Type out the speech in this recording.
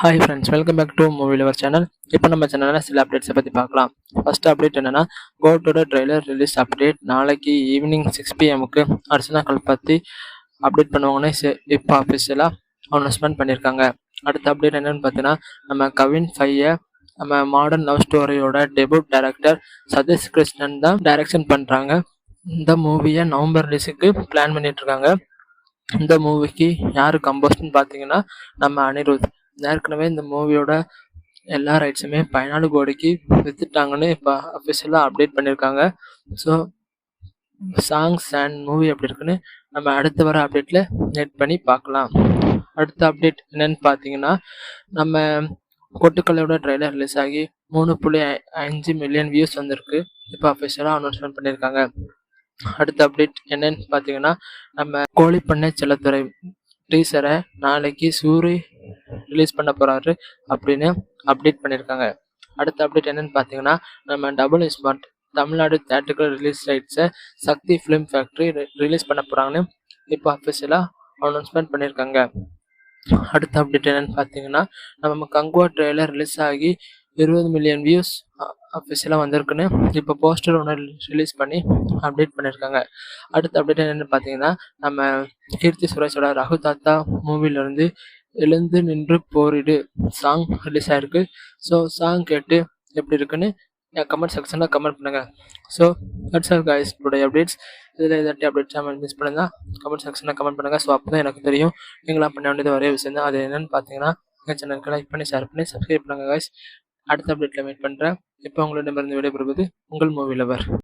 Hi friends, welcome back to movie lover channel. இப்போ நம்ம சேனலில் சில அப்டேட்ஸை பற்றி பார்க்கலாம். ஃபர்ஸ்ட் அப்டேட் என்னன்னா, கோட்டோட ட்ரெய்லர் ரிலீஸ் அப்டேட் நாளைக்கு evening 6 PM Archana Kalpathi update பண்ணுவாங்கன்னு இப்போ அஃபிஷியலாக அனௌன்ஸ்மெண்ட் பண்ணியிருக்காங்க. அடுத்த அப்டேட் என்னன்னு பார்த்தீங்கன்னா, நம்ம கவின் ஃபையை நம்ம மாடர்ன் லவ் ஸ்டோரியோட டெபியூட் டைரக்டர் சதீஷ் கிருஷ்ணன் தான் டைரக்ஷன் பண்ணுறாங்க. இந்த மூவியை நவம்பர் ரிலீஸுக்கு பிளான் பண்ணிட்டு இருக்காங்க. இந்த மூவிக்கு யார் கம்போஸ்ட்னு பார்த்தீங்கன்னா, நம்ம அனிருத். ஏற்கனவே இந்த மூவியோட எல்லா ரைட்ஸுமே 14 கோடிக்கு வித்துட்டாங்கன்னு இப்போ அஃபிஷியலாக அப்டேட் பண்ணியிருக்காங்க. ஸோ சாங்ஸ் அண்ட் மூவி எப்படி இருக்குன்னு நம்ம அடுத்து வர அப்டேட்டில் நெட் பண்ணி பார்க்கலாம். அடுத்த அப்டேட் என்னன்னு பார்த்தீங்கன்னா, நம்ம கொட்டுக்கலையோட ட்ரெய்லர் ரிலீஸ் ஆகி 3.5 மில்லியன் வியூஸ் வந்திருக்கு. இப்போ அஃபிஷியலாக அனௌன்ஸ்மெண்ட் பண்ணியிருக்காங்க. அடுத்த அப்டேட் என்னன்னு பார்த்தீங்கன்னா, நம்ம கோழிப்பண்ணை செல்லத்துறை டீசரை நாளைக்கு சூரி ரிலீஸ் பண்ண போகிறாரு அப்படின்னு அப்டேட் பண்ணியிருக்காங்க. அடுத்த அப்டேட் என்னன்னு பார்த்தீங்கன்னா, நம்ம டபுள் ஸ்மார்ட் தமிழ்நாடு தியேட்டர்கள் ரிலீஸ் ரைட்ஸை சக்தி ஃபிலிம் ஃபேக்ட்ரி ரிலீஸ் பண்ண போகிறாங்கன்னு இப்போ அஃபிஷியலாக அனௌன்ஸ்மெண்ட் பண்ணியிருக்காங்க. அடுத்த அப்டேட் என்னன்னு பார்த்தீங்கன்னா, நம்ம கங்குவா ட்ரெய்லர் ரிலீஸ் ஆகி 20 மில்லியன் வியூஸ் அஃபிஷியலாக வந்திருக்குன்னு இப்போ போஸ்டர் ஒன்று ரிலீஸ் பண்ணி அப்டேட் பண்ணியிருக்காங்க. அடுத்த அப்டேட் என்னென்னு பார்த்தீங்கன்னா, நம்ம கீர்த்தி சுரேஷோட ரகு தாத்தா மூவிலேருந்து எழுந்து நின்று போரிடு சாங் ரிலீஸ் ஆகிருக்கு. ஸோ சாங் கேட்டு எப்படி இருக்குன்னு என் கமெண்ட் செக்ஷனில் கமெண்ட் பண்ணுங்கள். So that's all guys today updates. இதில் ஏதாட்டி அப்டேட்ஸ் மிஸ் பண்ணுங்கள், கமெண்ட் செக்ஷனில் கமெண்ட் பண்ணுங்கள். ஸோ அப்போ தான் எனக்கு தெரியும் நீங்களாம் பண்ண வேண்டியது ஒரே விஷயம் தான். அது என்னென்னு பார்த்தீங்கன்னா, எங்கள் சேனலுக்கு லைக் பண்ணி ஷேர் பண்ணி சப்ஸ்கிரைப் பண்ணுங்கள் கைஸ். அடுத்த அப்டேட்டில் மீட் பண்ணுறேன். இப்போ உங்களிடமிருந்து விடைபெறுவது உங்கள் மூவி லவர்.